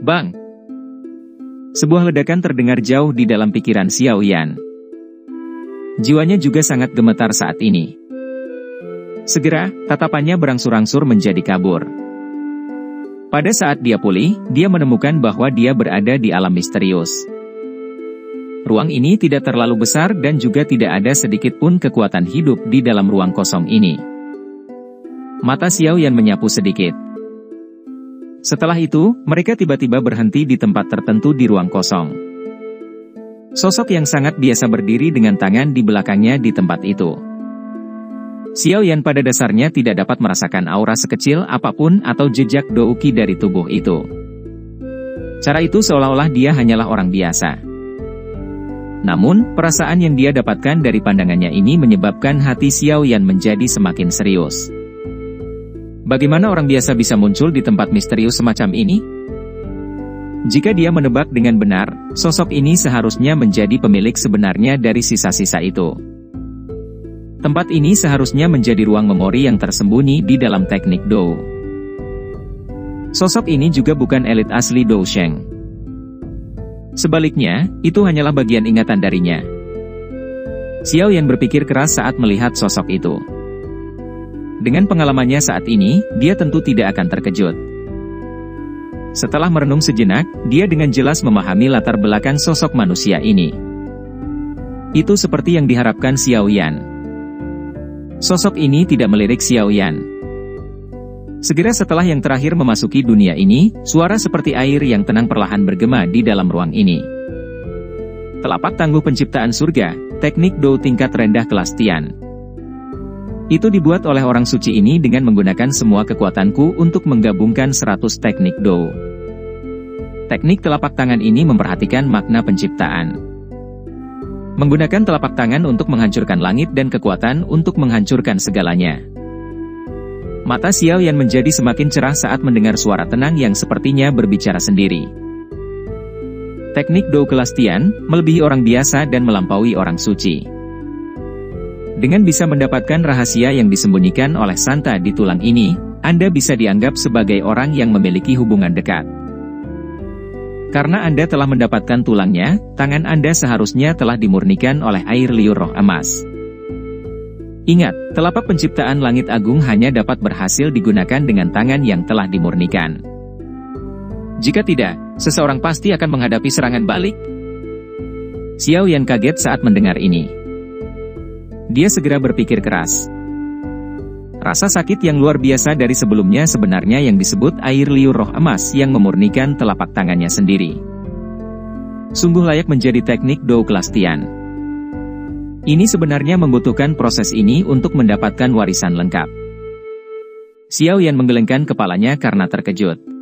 Bang! Sebuah ledakan terdengar jauh di dalam pikiran Xiao Yan. Jiwanya juga sangat gemetar saat ini. Segera, tatapannya berangsur-angsur menjadi kabur. Pada saat dia pulih, dia menemukan bahwa dia berada di alam misterius. Ruang ini tidak terlalu besar dan juga tidak ada sedikit pun kekuatan hidup di dalam ruang kosong ini. Mata Xiao Yan menyapu sedikit. Setelah itu, mereka tiba-tiba berhenti di tempat tertentu di ruang kosong. Sosok yang sangat biasa berdiri dengan tangan di belakangnya di tempat itu. Xiao Yan pada dasarnya tidak dapat merasakan aura sekecil apapun atau jejak douki dari tubuh itu. Cara itu seolah-olah dia hanyalah orang biasa. Namun, perasaan yang dia dapatkan dari pandangannya ini menyebabkan hati Xiao Yan menjadi semakin serius. Bagaimana orang biasa bisa muncul di tempat misterius semacam ini? Jika dia menebak dengan benar, sosok ini seharusnya menjadi pemilik sebenarnya dari sisa-sisa itu. Tempat ini seharusnya menjadi ruang memori yang tersembunyi di dalam teknik Dou. Sosok ini juga bukan elit asli Dou Sheng. Sebaliknya, itu hanyalah bagian ingatan darinya. Xiao Yan berpikir keras saat melihat sosok itu. Dengan pengalamannya saat ini, dia tentu tidak akan terkejut. Setelah merenung sejenak, dia dengan jelas memahami latar belakang sosok manusia ini. Itu seperti yang diharapkan Xiao Yan. Sosok ini tidak melirik Xiao Yan. Segera setelah yang terakhir memasuki dunia ini, suara seperti air yang tenang perlahan bergema di dalam ruang ini. Telapak tangguh penciptaan surga, teknik Dou tingkat rendah kelas Tian. Itu dibuat oleh orang suci ini dengan menggunakan semua kekuatanku untuk menggabungkan 100 teknik Dou. Teknik telapak tangan ini memperhatikan makna penciptaan. Menggunakan telapak tangan untuk menghancurkan langit dan kekuatan untuk menghancurkan segalanya. Mata Xiao Yan menjadi semakin cerah saat mendengar suara tenang yang sepertinya berbicara sendiri. Teknik Dou kelas Tian, melebihi orang biasa dan melampaui orang suci. Dengan bisa mendapatkan rahasia yang disembunyikan oleh Santa di tulang ini, Anda bisa dianggap sebagai orang yang memiliki hubungan dekat. Karena Anda telah mendapatkan tulangnya, tangan Anda seharusnya telah dimurnikan oleh air liur roh emas. Ingat, telapak penciptaan langit agung hanya dapat berhasil digunakan dengan tangan yang telah dimurnikan. Jika tidak, seseorang pasti akan menghadapi serangan balik. Xiao Yan kaget saat mendengar ini. Dia segera berpikir keras. Rasa sakit yang luar biasa dari sebelumnya sebenarnya yang disebut air liur roh emas yang memurnikan telapak tangannya sendiri. Sungguh layak menjadi teknik Dou kelas Tian. Ini sebenarnya membutuhkan proses ini untuk mendapatkan warisan lengkap. Xiao Yan menggelengkan kepalanya karena terkejut.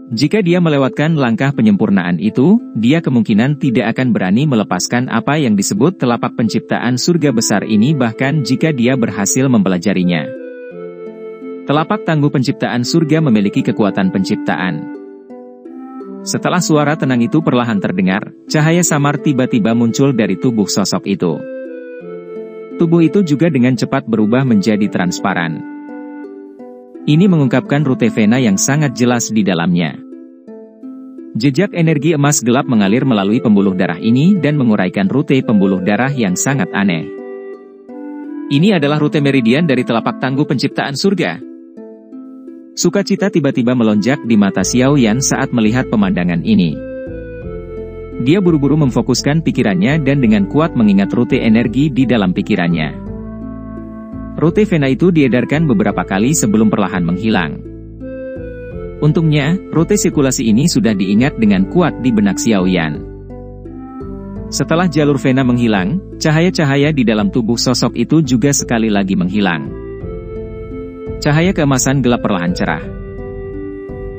Jika dia melewatkan langkah penyempurnaan itu, dia kemungkinan tidak akan berani melepaskan apa yang disebut telapak penciptaan surga besar ini bahkan jika dia berhasil mempelajarinya. Telapak tangguh penciptaan surga memiliki kekuatan penciptaan. Setelah suara tenang itu perlahan terdengar, cahaya samar tiba-tiba muncul dari tubuh sosok itu. Tubuh itu juga dengan cepat berubah menjadi transparan. Ini mengungkapkan rute vena yang sangat jelas di dalamnya. Jejak energi emas gelap mengalir melalui pembuluh darah ini dan menguraikan rute pembuluh darah yang sangat aneh. Ini adalah rute meridian dari telapak tangguh penciptaan surga. Sukacita tiba-tiba melonjak di mata Xiao Yan saat melihat pemandangan ini. Dia buru-buru memfokuskan pikirannya dan dengan kuat mengingat rute energi di dalam pikirannya. Rute vena itu diedarkan beberapa kali sebelum perlahan menghilang. Untungnya, rute sirkulasi ini sudah diingat dengan kuat di benak Xiao Yan. Setelah jalur vena menghilang, cahaya-cahaya di dalam tubuh sosok itu juga sekali lagi menghilang. Cahaya keemasan gelap perlahan cerah.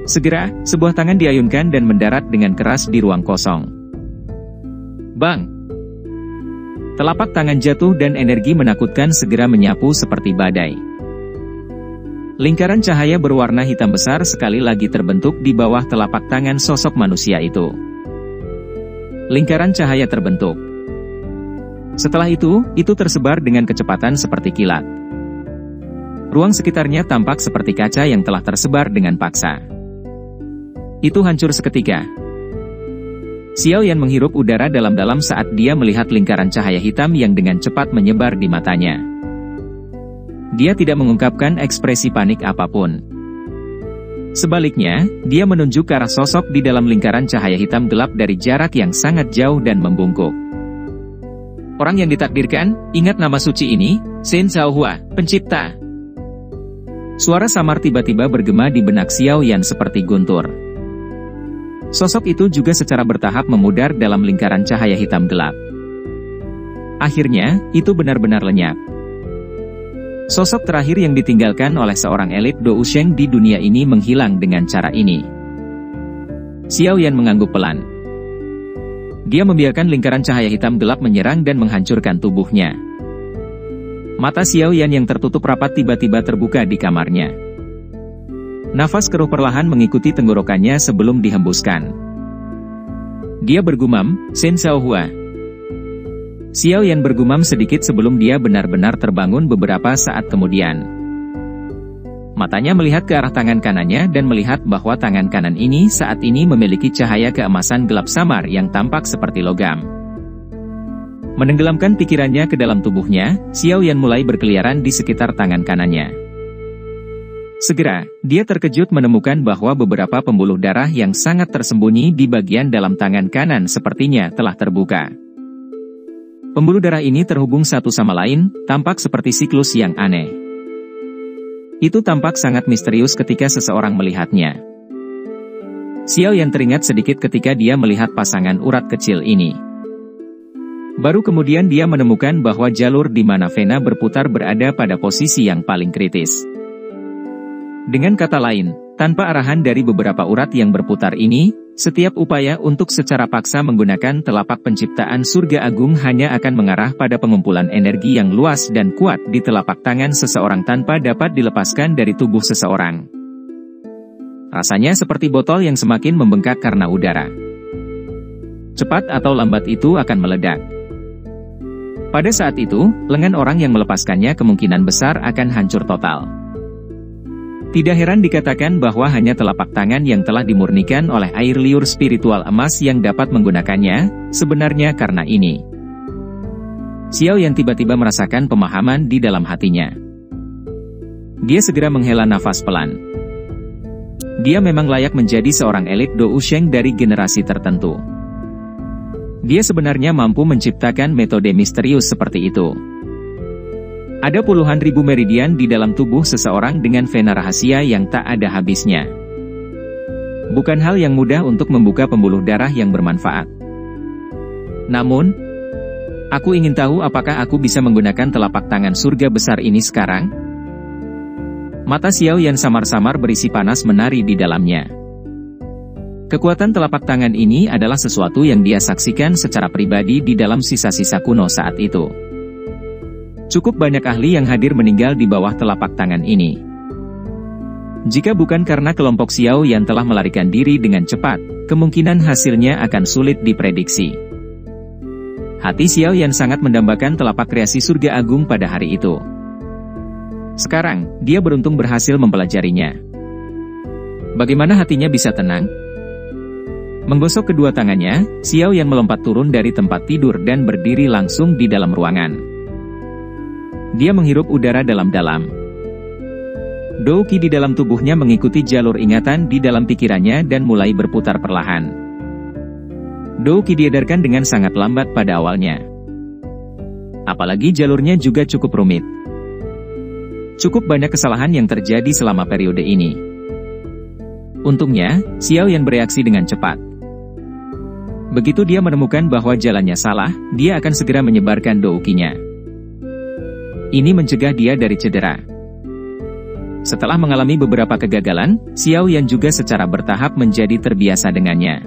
Segera, sebuah tangan diayunkan dan mendarat dengan keras di ruang kosong. Bang! Telapak tangan jatuh dan energi menakutkan segera menyapu seperti badai. Lingkaran cahaya berwarna hitam besar sekali lagi terbentuk di bawah telapak tangan sosok manusia itu. Lingkaran cahaya terbentuk. Setelah itu tersebar dengan kecepatan seperti kilat. Ruang sekitarnya tampak seperti kaca yang telah tersebar dengan paksa. itu hancur seketika. Xiao Yan menghirup udara dalam-dalam saat dia melihat lingkaran cahaya hitam yang dengan cepat menyebar di matanya. Dia tidak mengungkapkan ekspresi panik apapun. Sebaliknya, dia menunjuk ke arah sosok di dalam lingkaran cahaya hitam gelap dari jarak yang sangat jauh dan membungkuk. Orang yang ditakdirkan, ingat nama suci ini, Shen Xiaohua, pencipta. Suara samar tiba-tiba bergema di benak Xiao Yan seperti guntur. Sosok itu juga secara bertahap memudar dalam lingkaran cahaya hitam gelap. Akhirnya, itu benar-benar lenyap. Sosok terakhir yang ditinggalkan oleh seorang elit Dou Sheng di dunia ini menghilang dengan cara ini. Xiao Yan mengangguk pelan. Dia membiarkan lingkaran cahaya hitam gelap menyerang dan menghancurkan tubuhnya. Mata Xiao Yan yang tertutup rapat tiba-tiba terbuka di kamarnya. Nafas keruh perlahan mengikuti tenggorokannya sebelum dihembuskan. Dia bergumam, Shen Xiaohua. Xiao Yan bergumam sedikit sebelum dia benar-benar terbangun beberapa saat kemudian. Matanya melihat ke arah tangan kanannya dan melihat bahwa tangan kanan ini saat ini memiliki cahaya keemasan gelap samar yang tampak seperti logam. Menenggelamkan pikirannya ke dalam tubuhnya, Xiao Yan mulai berkeliaran di sekitar tangan kanannya. Segera, dia terkejut menemukan bahwa beberapa pembuluh darah yang sangat tersembunyi di bagian dalam tangan kanan sepertinya telah terbuka. Pembuluh darah ini terhubung satu sama lain, tampak seperti siklus yang aneh. Itu tampak sangat misterius ketika seseorang melihatnya. Xiao Yan teringat sedikit ketika dia melihat pasangan urat kecil ini. Baru kemudian dia menemukan bahwa jalur di mana vena berputar berada pada posisi yang paling kritis. Dengan kata lain, tanpa arahan dari beberapa urat yang berputar ini, setiap upaya untuk secara paksa menggunakan telapak penciptaan surga agung hanya akan mengarah pada pengumpulan energi yang luas dan kuat di telapak tangan seseorang tanpa dapat dilepaskan dari tubuh seseorang. Rasanya seperti botol yang semakin membengkak karena udara. Cepat atau lambat itu akan meledak. Pada saat itu, lengan orang yang melepaskannya kemungkinan besar akan hancur total. Tidak heran dikatakan bahwa hanya telapak tangan yang telah dimurnikan oleh air liur spiritual emas yang dapat menggunakannya, sebenarnya karena ini. Xiao Yan tiba-tiba merasakan pemahaman di dalam hatinya. Dia segera menghela nafas pelan. Dia memang layak menjadi seorang elit Dou Sheng dari generasi tertentu. Dia sebenarnya mampu menciptakan metode misterius seperti itu. Ada puluhan ribu meridian di dalam tubuh seseorang dengan vena rahasia yang tak ada habisnya. Bukan hal yang mudah untuk membuka pembuluh darah yang bermanfaat. Namun, aku ingin tahu apakah aku bisa menggunakan telapak tangan surga besar ini sekarang? Mata Xiao Yan samar-samar berisi panas menari di dalamnya. Kekuatan telapak tangan ini adalah sesuatu yang dia saksikan secara pribadi di dalam sisa-sisa kuno saat itu. Cukup banyak ahli yang hadir meninggal di bawah telapak tangan ini. Jika bukan karena kelompok Xiao yang telah melarikan diri dengan cepat, kemungkinan hasilnya akan sulit diprediksi. Hati Xiao Yan sangat mendambakan telapak kreasi surga agung pada hari itu. Sekarang, dia beruntung berhasil mempelajarinya. Bagaimana hatinya bisa tenang? Menggosok kedua tangannya, Xiao Yan melompat turun dari tempat tidur dan berdiri langsung di dalam ruangan. Dia menghirup udara dalam-dalam. Dou Qi di dalam tubuhnya mengikuti jalur ingatan di dalam pikirannya dan mulai berputar perlahan. Dou Qi diedarkan dengan sangat lambat pada awalnya. Apalagi jalurnya juga cukup rumit. Cukup banyak kesalahan yang terjadi selama periode ini. Untungnya, Xiao Yan bereaksi dengan cepat. Begitu dia menemukan bahwa jalannya salah, dia akan segera menyebarkan Dou Qi-nya. Ini mencegah dia dari cedera. Setelah mengalami beberapa kegagalan, Xiao Yan juga secara bertahap menjadi terbiasa dengannya.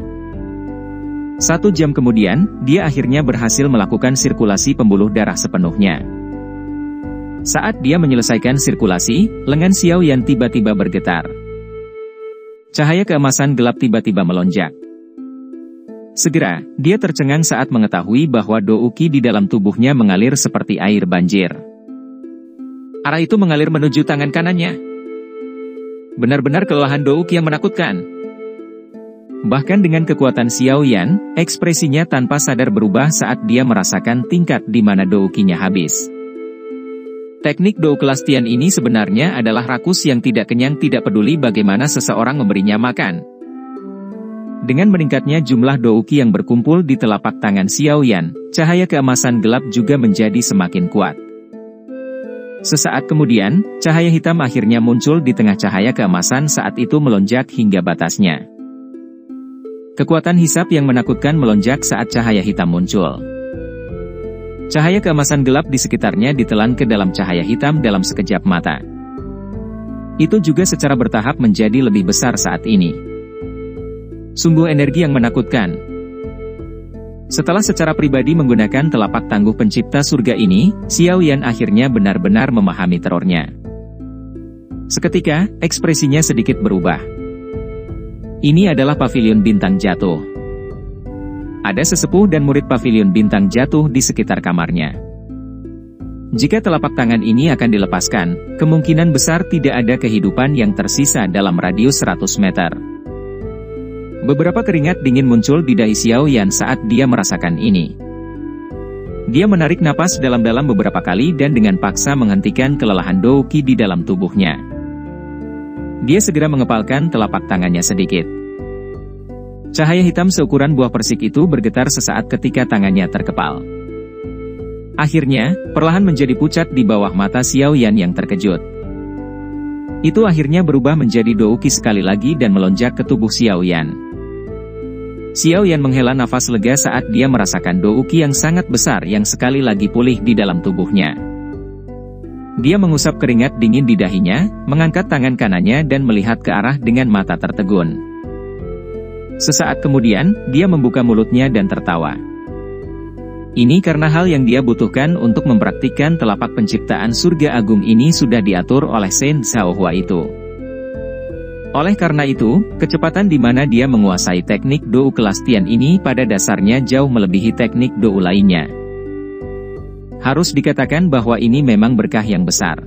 1 jam kemudian, dia akhirnya berhasil melakukan sirkulasi pembuluh darah sepenuhnya. Saat dia menyelesaikan sirkulasi, lengan Xiao Yan tiba-tiba bergetar. Cahaya keemasan gelap tiba-tiba melonjak. Segera, dia tercengang saat mengetahui bahwa Dou Qi di dalam tubuhnya mengalir seperti air banjir. Arah itu mengalir menuju tangan kanannya. Benar-benar kelelahan Dou Qi yang menakutkan. Bahkan dengan kekuatan Xiao Yan, ekspresinya tanpa sadar berubah saat dia merasakan tingkat di mana doukinya habis. Teknik Dou kelas Tian ini sebenarnya adalah rakus yang tidak kenyang, tidak peduli bagaimana seseorang memberinya makan. Dengan meningkatnya jumlah douki yang berkumpul di telapak tangan Xiao Yan, cahaya keemasan gelap juga menjadi semakin kuat. Sesaat kemudian, cahaya hitam akhirnya muncul di tengah cahaya keemasan saat itu melonjak hingga batasnya. Kekuatan hisap yang menakutkan melonjak saat cahaya hitam muncul. Cahaya keemasan gelap di sekitarnya ditelan ke dalam cahaya hitam dalam sekejap mata. Itu juga secara bertahap menjadi lebih besar saat ini. Sungguh energi yang menakutkan. Setelah secara pribadi menggunakan telapak tangguh pencipta surga ini, Xiao Yan akhirnya benar-benar memahami terornya. Seketika, ekspresinya sedikit berubah. Ini adalah pavilion bintang jatuh. Ada sesepuh dan murid pavilion bintang jatuh di sekitar kamarnya. Jika telapak tangan ini akan dilepaskan, kemungkinan besar tidak ada kehidupan yang tersisa dalam radius 100 meter. Beberapa keringat dingin muncul di dahi Xiao Yan saat dia merasakan ini. Dia menarik napas dalam-dalam beberapa kali dan dengan paksa menghentikan kelelahan douki di dalam tubuhnya. Dia segera mengepalkan telapak tangannya sedikit. Cahaya hitam seukuran buah persik itu bergetar sesaat ketika tangannya terkepal. Akhirnya, perlahan menjadi pucat di bawah mata Xiao Yan yang terkejut. Itu akhirnya berubah menjadi douki sekali lagi dan melonjak ke tubuh Xiao Yan. Xiao Yan menghela nafas lega saat dia merasakan douki yang sangat besar yang sekali lagi pulih di dalam tubuhnya. Dia mengusap keringat dingin di dahinya, mengangkat tangan kanannya dan melihat ke arah dengan mata tertegun. Sesaat kemudian, dia membuka mulutnya dan tertawa. Ini karena hal yang dia butuhkan untuk mempraktikkan telapak penciptaan surga agung ini sudah diatur oleh Shen Xiaohua itu. Oleh karena itu, kecepatan di mana dia menguasai teknik Dou kelas Tian ini pada dasarnya jauh melebihi teknik Dou lainnya. Harus dikatakan bahwa ini memang berkah yang besar.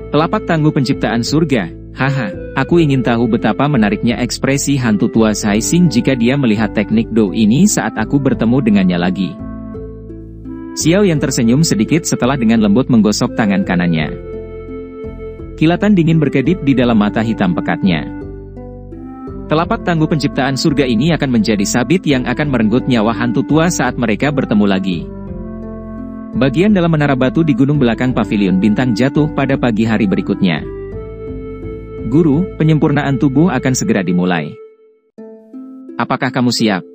Telapak tangguh penciptaan surga. Haha, aku ingin tahu betapa menariknya ekspresi hantu tua Zhai Xing jika dia melihat teknik Dou ini saat aku bertemu dengannya lagi. Xiao Yan tersenyum sedikit setelah dengan lembut menggosok tangan kanannya. Kilatan dingin berkedip di dalam mata hitam pekatnya. Telapak tangguh penciptaan surga ini akan menjadi sabit yang akan merenggut nyawa hantu tua saat mereka bertemu lagi. Bagian dalam menara batu di gunung belakang pavilion bintang jatuh pada pagi hari berikutnya. Guru, penyempurnaan tubuh akan segera dimulai. Apakah kamu siap?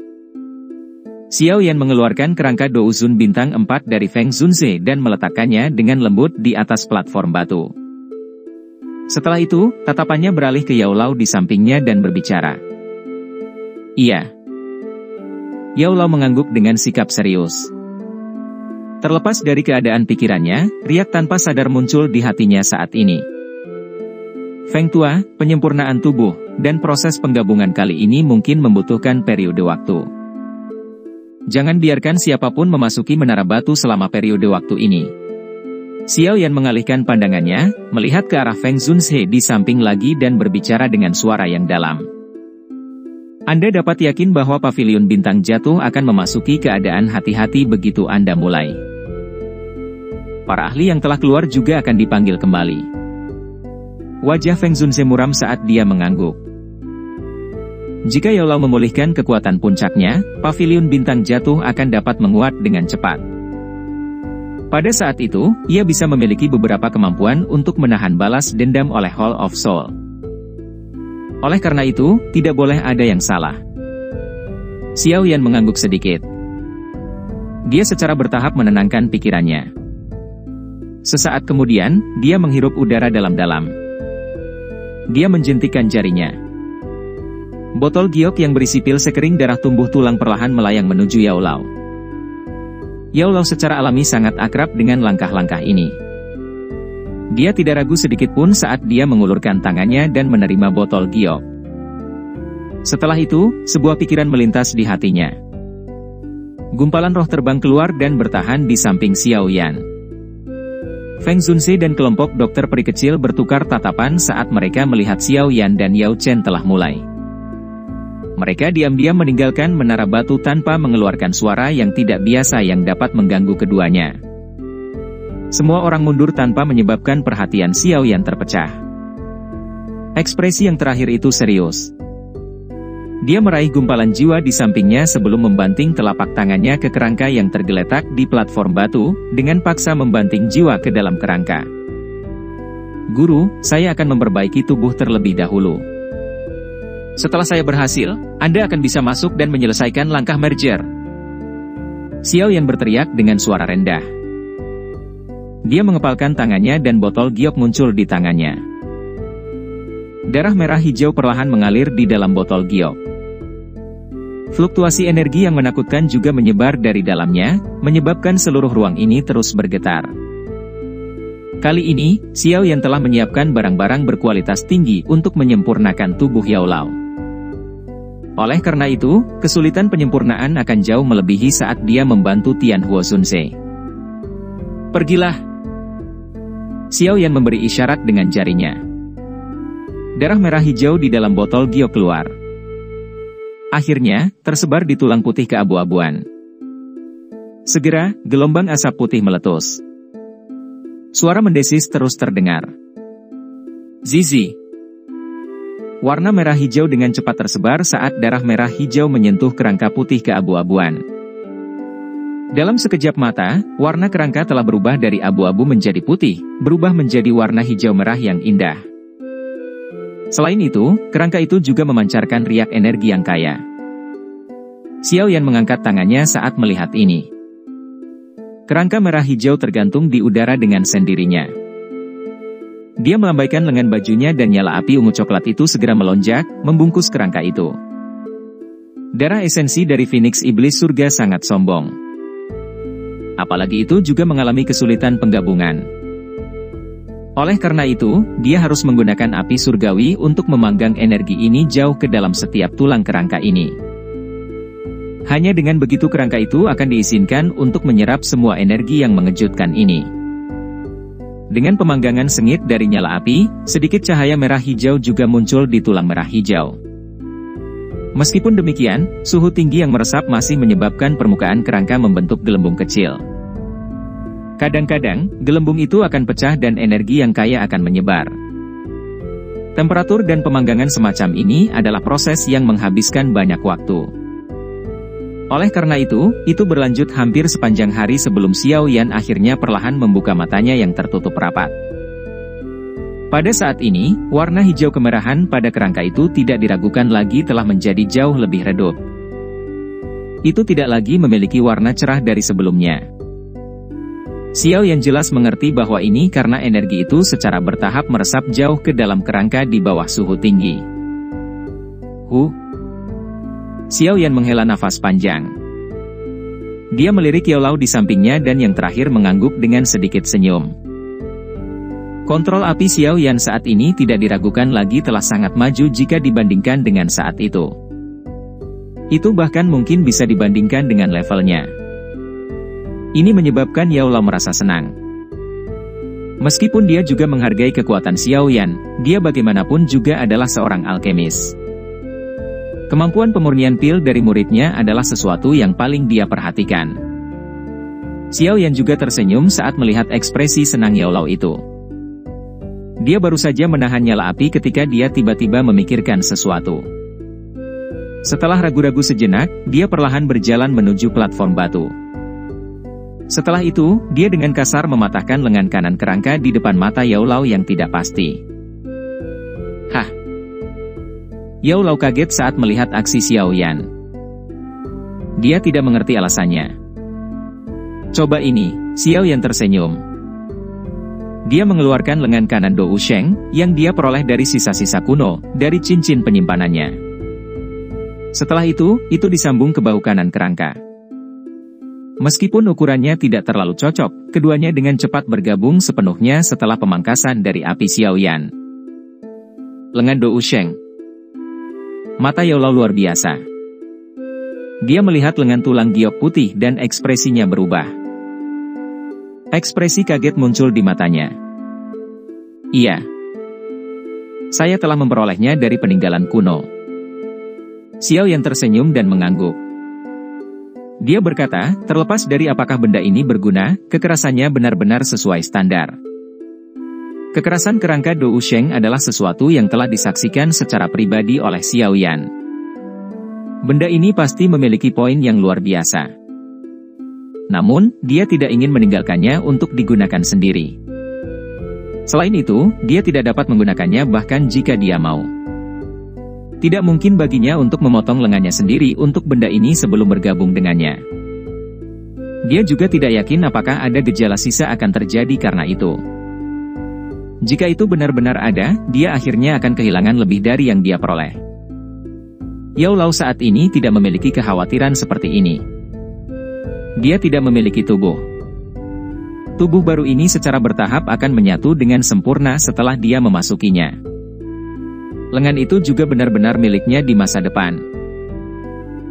Xiao Yan mengeluarkan kerangka Douzun bintang 4 dari Feng Zunze dan meletakkannya dengan lembut di atas platform batu. Setelah itu, tatapannya beralih ke Yao Lao di sampingnya dan berbicara. Iya. Yao Lao mengangguk dengan sikap serius. Terlepas dari keadaan pikirannya, riak tanpa sadar muncul di hatinya saat ini. Feng Tua, penyempurnaan tubuh, dan proses penggabungan kali ini mungkin membutuhkan periode waktu. Jangan biarkan siapapun memasuki menara batu selama periode waktu ini. Xiao Yan mengalihkan pandangannya, melihat ke arah Feng Zunze di samping lagi dan berbicara dengan suara yang dalam. Anda dapat yakin bahwa pavilion bintang jatuh akan memasuki keadaan hati-hati begitu Anda mulai. Para ahli yang telah keluar juga akan dipanggil kembali. Wajah Feng Zunze muram saat dia mengangguk. Jika Yao Lao memulihkan kekuatan puncaknya, pavilion bintang jatuh akan dapat menguat dengan cepat. Pada saat itu, ia bisa memiliki beberapa kemampuan untuk menahan balas dendam oleh Hall of Soul. Oleh karena itu, tidak boleh ada yang salah. Xiao Yan mengangguk sedikit. Dia secara bertahap menenangkan pikirannya. Sesaat kemudian, dia menghirup udara dalam-dalam. Dia menjentikkan jarinya. Botol giok yang berisi pil sekering darah tumbuh tulang perlahan melayang menuju Yao Lao. Yao Lao secara alami sangat akrab dengan langkah-langkah ini. Dia tidak ragu sedikit pun saat dia mengulurkan tangannya dan menerima botol giok. Setelah itu, sebuah pikiran melintas di hatinya. Gumpalan roh terbang keluar dan bertahan di samping Xiao Yan. Feng Zunze dan kelompok dokter peri kecil bertukar tatapan saat mereka melihat Xiao Yan dan Yao Chen telah mulai. Mereka diam-diam meninggalkan menara batu tanpa mengeluarkan suara yang tidak biasa yang dapat mengganggu keduanya. Semua orang mundur tanpa menyebabkan perhatian Xiao Yan terpecah. Ekspresi yang terakhir itu serius. Dia meraih gumpalan jiwa di sampingnya sebelum membanting telapak tangannya ke kerangka yang tergeletak di platform batu, dengan paksa membanting jiwa ke dalam kerangka. Guru, saya akan memperbaiki tubuh terlebih dahulu. Setelah saya berhasil, Anda akan bisa masuk dan menyelesaikan langkah merger. Xiao Yan berteriak dengan suara rendah. Dia mengepalkan tangannya dan botol giok muncul di tangannya. Darah merah hijau perlahan mengalir di dalam botol giok. Fluktuasi energi yang menakutkan juga menyebar dari dalamnya, menyebabkan seluruh ruang ini terus bergetar. Kali ini, Xiao Yan telah menyiapkan barang-barang berkualitas tinggi untuk menyempurnakan tubuh Yao Lao. Oleh karena itu, kesulitan penyempurnaan akan jauh melebihi saat dia membantu Tian Huo Sunse. Pergilah! Xiao Yan memberi isyarat dengan jarinya. Darah merah hijau di dalam botol giok keluar. Akhirnya, tersebar di tulang putih keabu-abuan. Segera, gelombang asap putih meletus. Suara mendesis terus terdengar. Zizi. Warna merah hijau dengan cepat tersebar saat darah merah hijau menyentuh kerangka putih keabu-abuan. Dalam sekejap mata, warna kerangka telah berubah dari abu-abu menjadi putih, berubah menjadi warna hijau merah yang indah. Selain itu, kerangka itu juga memancarkan riak energi yang kaya. Xiao Yan mengangkat tangannya saat melihat ini. Kerangka merah hijau tergantung di udara dengan sendirinya. Dia melambaikan lengan bajunya dan nyala api ungu coklat itu segera melonjak, membungkus kerangka itu. Darah esensi dari Phoenix Iblis Surga sangat sombong. Apalagi itu juga mengalami kesulitan penggabungan. Oleh karena itu, dia harus menggunakan api surgawi untuk memanggang energi ini jauh ke dalam setiap tulang kerangka ini. Hanya dengan begitu kerangka itu akan diizinkan untuk menyerap semua energi yang mengejutkan ini. Dengan pemanggangan sengit dari nyala api, sedikit cahaya merah hijau juga muncul di tulang merah hijau. Meskipun demikian, suhu tinggi yang meresap masih menyebabkan permukaan kerangka membentuk gelembung kecil. Kadang-kadang, gelembung itu akan pecah dan energi yang kaya akan menyebar. Temperatur dan pemanggangan semacam ini adalah proses yang menghabiskan banyak waktu. Oleh karena itu berlanjut hampir sepanjang hari sebelum Xiao Yan akhirnya perlahan membuka matanya yang tertutup rapat. Pada saat ini, warna hijau kemerahan pada kerangka itu tidak diragukan lagi telah menjadi jauh lebih redup. Itu tidak lagi memiliki warna cerah dari sebelumnya. Xiao Yan jelas mengerti bahwa ini karena energi itu secara bertahap meresap jauh ke dalam kerangka di bawah suhu tinggi. Xiao Yan menghela nafas panjang. Dia melirik Yao Lao di sampingnya dan yang terakhir mengangguk dengan sedikit senyum. Kontrol api Xiao Yan saat ini tidak diragukan lagi telah sangat maju jika dibandingkan dengan saat itu. Itu bahkan mungkin bisa dibandingkan dengan levelnya. Ini menyebabkan Yao Lao merasa senang. Meskipun dia juga menghargai kekuatan Xiao Yan, dia bagaimanapun juga adalah seorang alkemis. Kemampuan pemurnian pil dari muridnya adalah sesuatu yang paling dia perhatikan. Xiao Yan juga tersenyum saat melihat ekspresi senang Yao Lao itu. Dia baru saja menahan nyala api ketika dia tiba-tiba memikirkan sesuatu. Setelah ragu-ragu sejenak, dia perlahan berjalan menuju platform batu. Setelah itu, dia dengan kasar mematahkan lengan kanan kerangka di depan mata Yao Lao yang tidak pasti. Hah! Yao Lao kaget saat melihat aksi Xiao Yan. Dia tidak mengerti alasannya. Coba ini, Xiao Yan tersenyum. Dia mengeluarkan lengan kanan Dou Sheng, yang dia peroleh dari sisa-sisa kuno, dari cincin penyimpanannya. Setelah itu disambung ke bahu kanan kerangka. Meskipun ukurannya tidak terlalu cocok, keduanya dengan cepat bergabung sepenuhnya setelah pemangkasan dari api Xiao Yan. Lengan Dou Sheng. Mata Yao Lao luar biasa. Dia melihat lengan tulang giok putih dan ekspresinya berubah. Ekspresi kaget muncul di matanya. Iya. Saya telah memperolehnya dari peninggalan kuno. Xiao Yan tersenyum dan mengangguk. Dia berkata, terlepas dari apakah benda ini berguna, kekerasannya benar-benar sesuai standar. Kekerasan kerangka Dou Sheng adalah sesuatu yang telah disaksikan secara pribadi oleh Xiao Yan. Benda ini pasti memiliki poin yang luar biasa. Namun, dia tidak ingin meninggalkannya untuk digunakan sendiri. Selain itu, dia tidak dapat menggunakannya bahkan jika dia mau. Tidak mungkin baginya untuk memotong lengannya sendiri untuk benda ini sebelum bergabung dengannya. Dia juga tidak yakin apakah ada gejala sisa akan terjadi karena itu. Jika itu benar-benar ada, dia akhirnya akan kehilangan lebih dari yang dia peroleh. Yao Lao saat ini tidak memiliki kekhawatiran seperti ini. Dia tidak memiliki tubuh. Tubuh baru ini secara bertahap akan menyatu dengan sempurna setelah dia memasukinya. Lengan itu juga benar-benar miliknya di masa depan.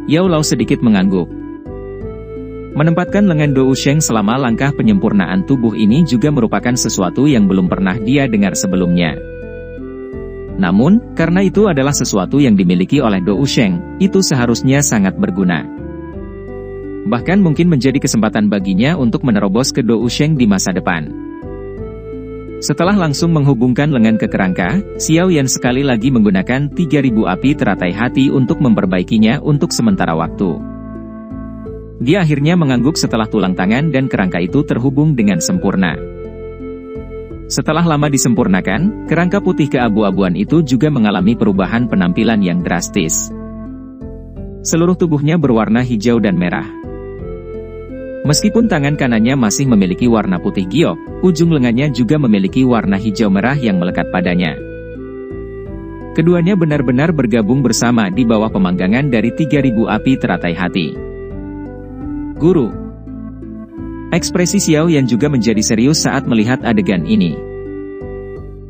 Yao Lao sedikit mengangguk. Menempatkan lengan Dou Sheng selama langkah penyempurnaan tubuh ini juga merupakan sesuatu yang belum pernah dia dengar sebelumnya. Namun, karena itu adalah sesuatu yang dimiliki oleh Dou Sheng, itu seharusnya sangat berguna. Bahkan mungkin menjadi kesempatan baginya untuk menerobos ke Dou Sheng di masa depan. Setelah langsung menghubungkan lengan ke kerangka, Xiao Yan sekali lagi menggunakan 3000 api teratai hati untuk memperbaikinya untuk sementara waktu. Dia akhirnya mengangguk setelah tulang tangan dan kerangka itu terhubung dengan sempurna. Setelah lama disempurnakan, kerangka putih keabu-abuan itu juga mengalami perubahan penampilan yang drastis. Seluruh tubuhnya berwarna hijau dan merah. Meskipun tangan kanannya masih memiliki warna putih giok, ujung lengannya juga memiliki warna hijau merah yang melekat padanya. Keduanya benar-benar bergabung bersama di bawah pemanggangan dari 3000 api teratai hati. Guru. Ekspresi Xiao Yan juga menjadi serius saat melihat adegan ini.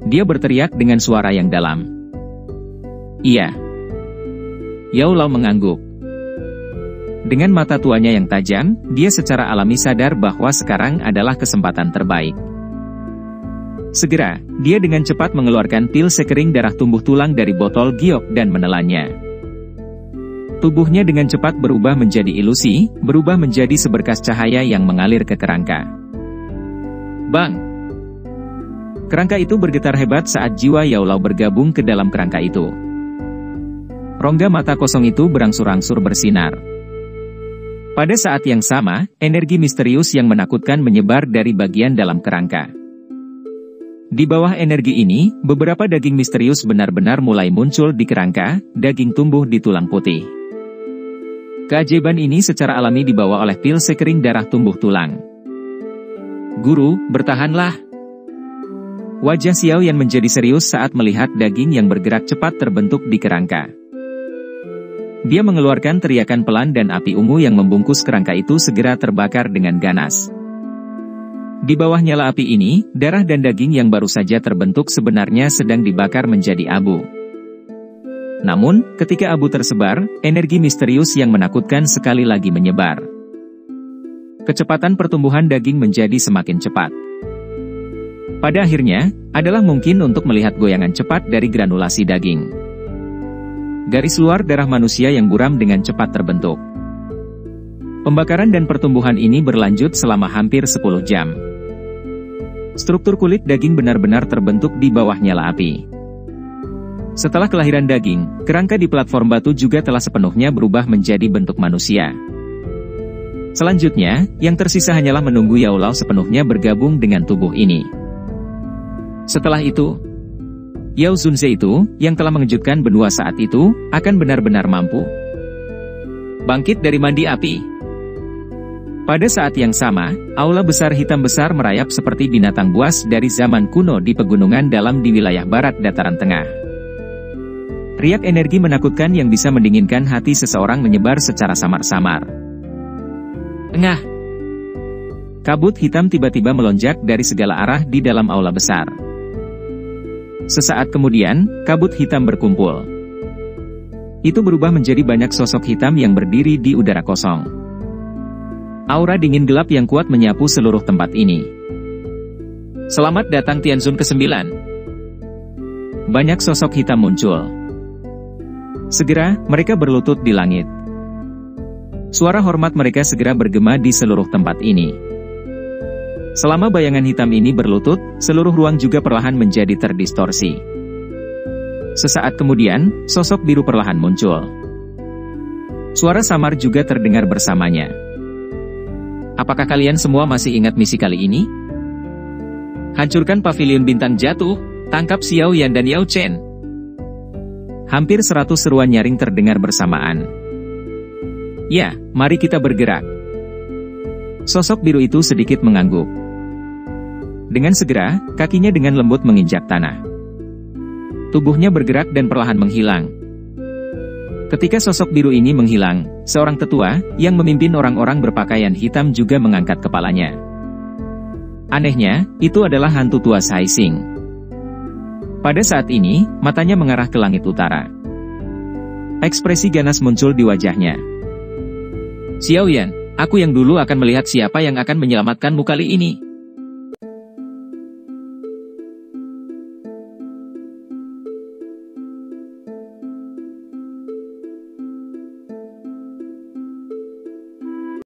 Dia berteriak dengan suara yang dalam. Iya. Yao Lao mengangguk. Dengan mata tuanya yang tajam, dia secara alami sadar bahwa sekarang adalah kesempatan terbaik. Segera, dia dengan cepat mengeluarkan pil sekering darah tumbuh tulang dari botol giok dan menelannya. Tubuhnya dengan cepat berubah menjadi ilusi, berubah menjadi seberkas cahaya yang mengalir ke kerangka. Bang! Kerangka itu bergetar hebat saat jiwa Yao Lao bergabung ke dalam kerangka itu. Rongga mata kosong itu berangsur-angsur bersinar. Pada saat yang sama, energi misterius yang menakutkan menyebar dari bagian dalam kerangka. Di bawah energi ini, beberapa daging misterius benar-benar mulai muncul di kerangka, daging tumbuh di tulang putih. Keajaiban ini secara alami dibawa oleh pil sekering darah tumbuh tulang. Guru, bertahanlah. Wajah Xiao Yan menjadi serius saat melihat daging yang bergerak cepat terbentuk di kerangka. Dia mengeluarkan teriakan pelan dan api ungu yang membungkus kerangka itu segera terbakar dengan ganas. Di bawah nyala api ini, darah dan daging yang baru saja terbentuk sebenarnya sedang dibakar menjadi abu. Namun, ketika abu tersebar, energi misterius yang menakutkan sekali lagi menyebar. Kecepatan pertumbuhan daging menjadi semakin cepat. Pada akhirnya, adalah mungkin untuk melihat goyangan cepat dari granulasi daging. Garis luar darah manusia yang buram dengan cepat terbentuk. Pembakaran dan pertumbuhan ini berlanjut selama hampir 10 jam. Struktur kulit daging benar-benar terbentuk di bawah nyala api. Setelah kelahiran daging, kerangka di platform batu juga telah sepenuhnya berubah menjadi bentuk manusia. Selanjutnya, yang tersisa hanyalah menunggu Yao Lao sepenuhnya bergabung dengan tubuh ini. Setelah itu, Yao Zunze itu, yang telah mengejutkan benua saat itu, akan benar-benar mampu bangkit dari mandi api. Pada saat yang sama, aula besar hitam besar merayap seperti binatang buas dari zaman kuno di pegunungan dalam di wilayah barat dataran tengah. Riak energi menakutkan yang bisa mendinginkan hati seseorang menyebar secara samar-samar. Engah! Kabut hitam tiba-tiba melonjak dari segala arah di dalam aula besar. Sesaat kemudian, kabut hitam berkumpul. Itu berubah menjadi banyak sosok hitam yang berdiri di udara kosong. Aura dingin gelap yang kuat menyapu seluruh tempat ini. Selamat datang Tianzun ke-9. Banyak sosok hitam muncul. Segera, mereka berlutut di langit. Suara hormat mereka segera bergema di seluruh tempat ini. Selama bayangan hitam ini berlutut, seluruh ruang juga perlahan menjadi terdistorsi. Sesaat kemudian, sosok biru perlahan muncul. Suara samar juga terdengar bersamanya. Apakah kalian semua masih ingat misi kali ini? Hancurkan pavilion bintang jatuh, tangkap Xiao Yan dan Yao Chen. Hampir 100 seruan nyaring terdengar bersamaan. Ya, mari kita bergerak. Sosok biru itu sedikit mengangguk. Dengan segera, kakinya dengan lembut menginjak tanah. Tubuhnya bergerak dan perlahan menghilang. Ketika sosok biru ini menghilang, seorang tetua, yang memimpin orang-orang berpakaian hitam juga mengangkat kepalanya. Anehnya, itu adalah hantu tua Saising. Pada saat ini, matanya mengarah ke langit utara. Ekspresi ganas muncul di wajahnya. Xiao Yan, aku yang dulu akan melihat siapa yang akan menyelamatkanmu kali ini.